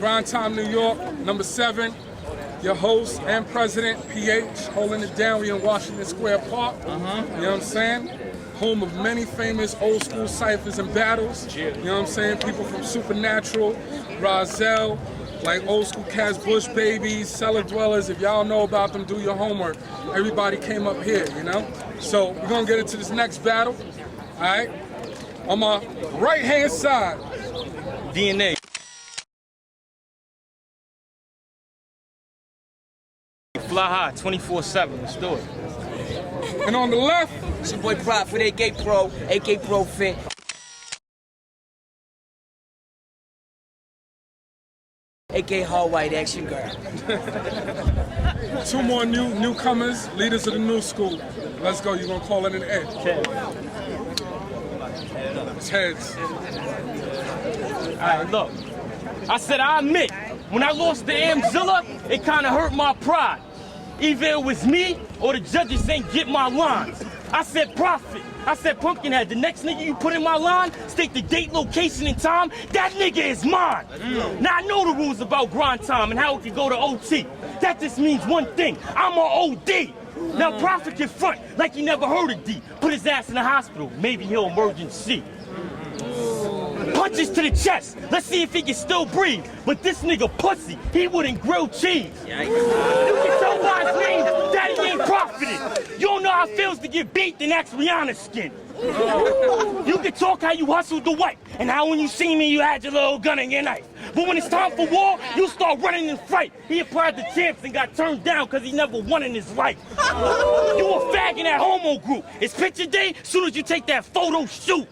Grind Time, New York, number 7. Your host and president, PH, holding it down. We in Washington Square Park. You know what I'm saying? Home of many famous old school ciphers and battles. You know what I'm saying? People from Supernatural, Rozelle, like old school cats, Bush Babies, Cellar Dwellers. If y'all know about them, do your homework. Everybody came up here, you know? So we're gonna get into this next battle, all right? On my right-hand side, D.N.A. Fly high, 24/7. Let's do it. and on the left, It's your boy Prophit, A.K. Pro, A.K. Prophit. A.K. Hard White Action Girl. 2 more newcomers, leaders of the new school. Let's go. You gonna call it an A? It's heads. Alright, look. I said I admit, when I lost to Amzilla, it kinda hurt my pride. Either it was me or the judges ain't get my lines. I said Prophit. I said Pumpkinhead, the next nigga you put in my line, state the date, location, and time, that nigga is mine. Now I know the rules about grind time and how it can go to OT. That just means one thing, I'm a OD. Now Prophit can front like he never heard of D. Put his ass in the hospital, maybe he'll emergency. Punches to the chest, let's see if he can still breathe. But this nigga pussy, he wouldn't grill cheese. You can tell by his name that he ain't profited. You don't know how it feels to get beat, then ask Rihanna's skin. You can talk how you hustled the white, and how when you see me you had your little gun and your knife. But when it's time for war, you start running in fright. He applied the champs and got turned down because he never won in his life. You a fag in that homo group. It's picture day, soon as you take that photo shoot.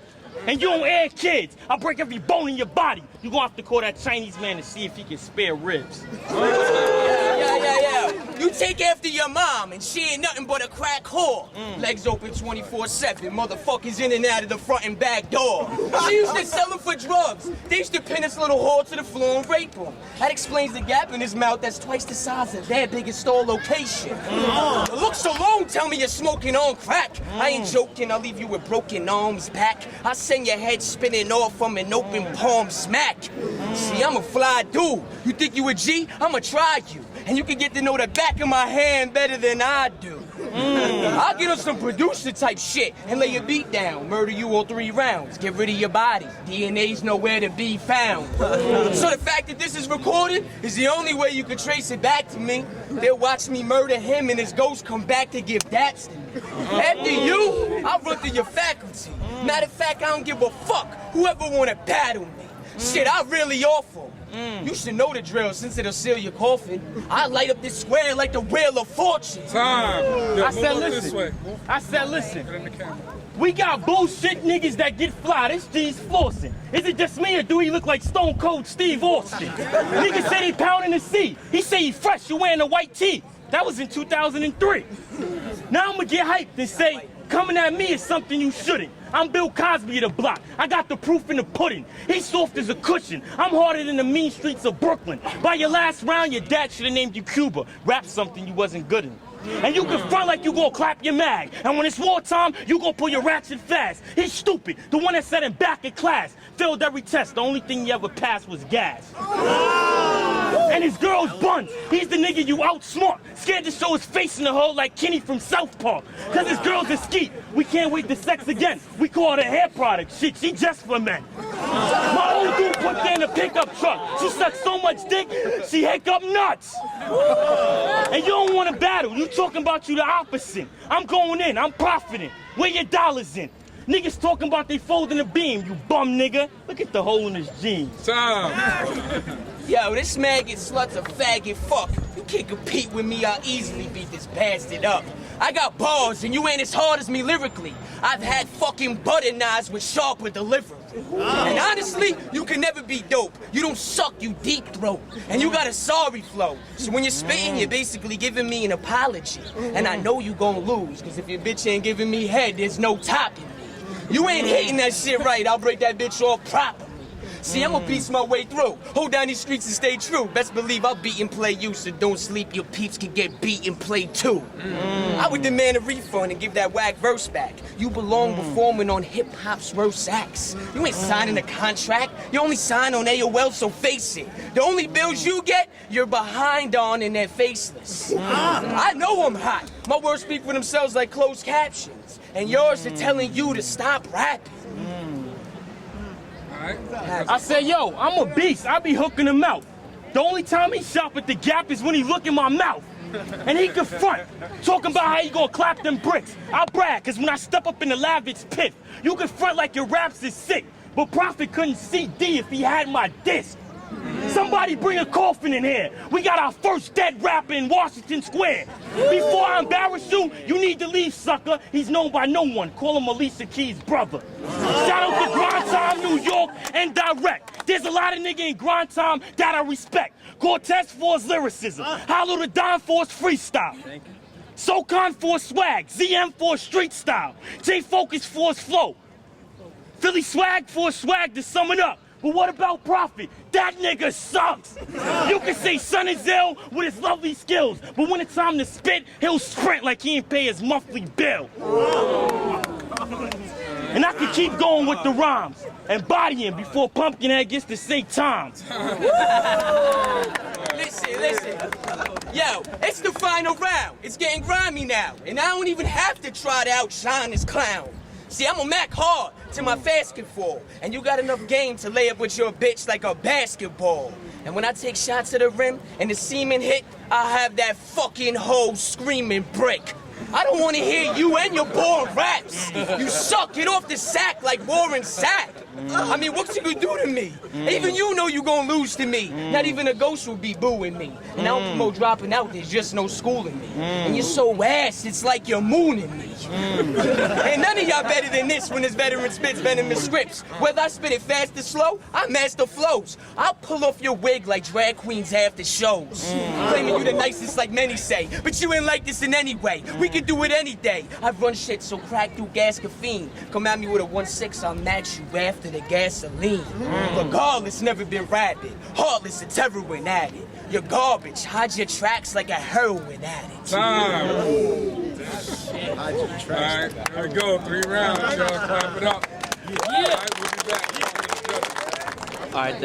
And you don't air kids. I'll break every bone in your body. You gonna have to call that Chinese man to see if he can spare ribs. Yeah. You take after your mom, and she ain't nothing but a crack whore. Legs open 24/7, motherfuckers in and out of the front and back door. She used to sell them for drugs. They used to pin this little whore to the floor and rape him. That explains the gap in his mouth that's twice the size of their biggest store location. The looks alone tell me you're smoking on crack. I ain't joking, I'll leave you with broken arms back. I send your head spinning off from an open palm smack. See, I'm a fly dude. You think you a G? I'ma try you. And you can get to know the back of my hand better than I do. I'll get on some producer type shit and lay your beat down. Murder you all 3 rounds. Get rid of your body. DNA's nowhere to be found. So the fact that this is recorded is the only way you could trace it back to me. They'll watch me murder him and his ghost come back to give daps to me. After you, I'll run through your faculty. Matter of fact, I don't give a fuck whoever wanna battle me. Shit, I'm really awful. You should know the drill since it'll seal your coffin. I light up this square like the Wheel of Fortune. Time. Yo, I said listen. We got bullshit niggas that get fly. This G's flossing. Is it just me or do he look like Stone Cold Steve Austin? Niggas say he pounding the sea. He say he fresh, you wearing a white tee. That was in 2003. Now I'ma get hyped and say, coming at me is something you shouldn't. I'm Bill Cosby of the block. I got the proof in the pudding. He's soft as a cushion. I'm harder than the mean streets of Brooklyn. By your last round, your dad should have named you Cuba. Rap something you wasn't good in. And you can front like you gonna clap your mag. And when it's wartime, you gonna pull your ratchet fast. He's stupid. The one that sat in back of class. Failed every test. The only thing he ever passed was gas. And his girl's buns. He's the nigga you outsmart. Scared to show his face in the hole like Kenny from South Park. Cause his girl's a skeet. We can't wait to sex again. We call it a hair product. Shit, she just for men. My old dude put her in a pickup truck. She sucked so much dick, she hiccup nuts. And you don't want to battle. You talking about you the opposite. I'm going in. I'm profiting. Where your dollars in? Niggas talking about they folding a beam, you bum nigga. Look at the hole in his jeans. Time. Yo, this maggot slut's a faggot fuck. You can't compete with me, I'll easily beat this bastard up. I got bars and you ain't as hard as me lyrically. I've had fucking butter knives with sharper delivery. And honestly, you can never be dope. You don't suck, you deep throat. And you got a sorry flow. So when you're spitting, you're basically giving me an apology. And I know you gon' lose, cause if your bitch ain't giving me head, there's no topping me. You ain't hitting that shit right, I'll break that bitch off properly. See, I'ma beast my way through. Hold down these streets and stay true. Best believe I'll beat and play you, so don't sleep. Your peeps can get beat and play too. I would demand a refund and give that whack verse back. You belong performing on hip-hop's worst acts. You ain't signing a contract. You only sign on AOL, so face it. The only bills you get, you're behind on and they're faceless. I know I'm hot. My words speak for themselves like closed captions. And yours are telling you to stop rapping. I said, yo, I'm a beast. I be hooking him out. The only time he shop at the Gap is when he look in my mouth. And he can front, talking about how he gonna clap them bricks. I brag, cause when I step up in the lab, it's piff. You can front like your raps is sick, but Prophit couldn't see D if he had my disc. Somebody bring a coffin in here. We got our first dead rapper in Washington Square. Before I embarrass you, you need to leave, sucker. He's known by no one. Call him Alicia Keys' brother. Shout out to Grind Time, New York, and Direct. There's a lot of nigga in Grind Time that I respect. Cortez for his lyricism. Hollow the Don for his freestyle. Thank you. SoCon for his swag. ZM for his street style. J Focus for his flow. Philly Swag for his swag to sum it up. But what about Prophit? That nigga sucks. You can say Son is ill with his lovely skills, but when it's time to spit, he'll sprint like he ain't pay his monthly bill. And I can keep going with the rhymes and bodying before Pumpkinhead gets to say time. Listen. Yo, it's the final round. It's getting grimy now, and I don't even have to try to outshine this clown. See, I'm a Mac hard to my basketball, and you got enough game to lay up with your bitch like a basketball. And when I take shots at the rim and the semen hit, I'll have that fucking hoe screaming brick. I don't want to hear you and your boring raps. You suck, get off the sack like Warren Sack. I mean, what you gonna do to me? Even you know you gonna lose to me. Not even a ghost will be booing me. And I don't promote dropping out, there's just no schooling me. And you're so ass, it's like you're mooning me. Ain't none of y'all better than this when this veteran spits venomous scripts. Whether I spit it fast or slow, I master flows. I'll pull off your wig like drag queens after shows. Claiming you the nicest like many say, but you ain't like this in any way. We can do it any day. I run shit so crack through gas caffeine. Come at me with a 1.6, I'll match you after the gasoline. Regardless, never been rabid. Heartless, a heroin addict. You're garbage. Hide your tracks like a heroin addict. Time. All right, there we go. 3 rounds, y'all. Clap it up. All right, we'll be back. All right,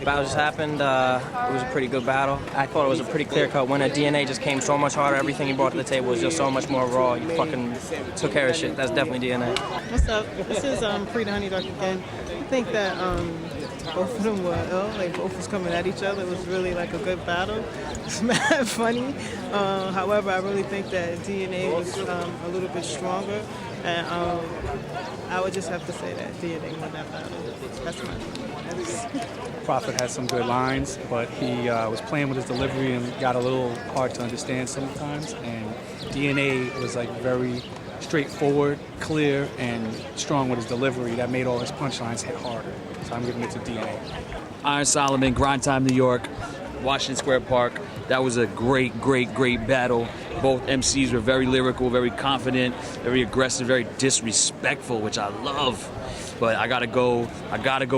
battle just happened. It was a pretty good battle. I thought it was a pretty clear-cut winner. D.N.A just came so much harder. Everything he brought to the table was just so much more raw. You fucking took care of shit. That's definitely D.N.A. What's up? This is Free the Honey Duck again. I think that both of them were ill. Like, both was coming at each other. It was really like a good battle. It's mad funny. However, I really think that D.N.A was a little bit stronger. And I would just have to say that D.N.A won that battle. That's my opinion. Prophit had some good lines, but he was playing with his delivery and got a little hard to understand sometimes. And D.N.A was like very straightforward, clear, and strong with his delivery. That made all his punchlines hit harder. So I'm giving it to D.N.A. Iron Solomon, Grind Time, New York, Washington Square Park. That was a great battle. Both MCs were very lyrical, very confident, very aggressive, very disrespectful, which I love. But I gotta go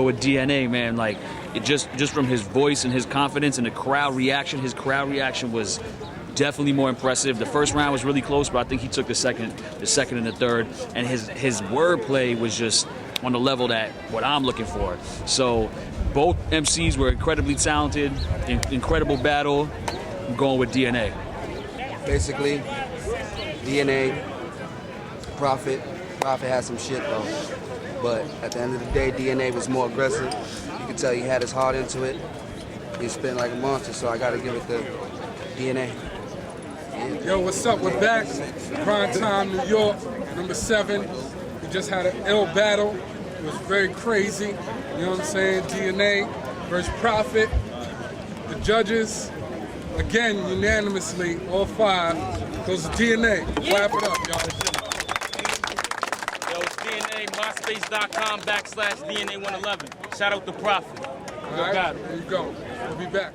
with D.N.A, man. Like, it just from his voice and his confidence and the crowd reaction, his crowd reaction was definitely more impressive. The first round was really close, but I think he took the second and the third. And his wordplay was just on the level that what I'm looking for. So both MCs were incredibly talented, incredible battle. I'm going with D.N.A. Basically, D.N.A, Prophit had some shit though. But at the end of the day, D.N.A was more aggressive. You could tell he had his heart into it. He spent like a monster, so I gotta give it to D.N.A. Yo, what's up? We're back. Prime Time, New York, number 7. We just had an ill battle. It was very crazy. You know what I'm saying? D.N.A versus Prophit. The judges, again, unanimously, all 5, goes to D.N.A. Clap it up, y'all. Yo, it's D.N.A, MySpace.com/DNA111. Shout out to Prophit. All right, there you go. We'll be back.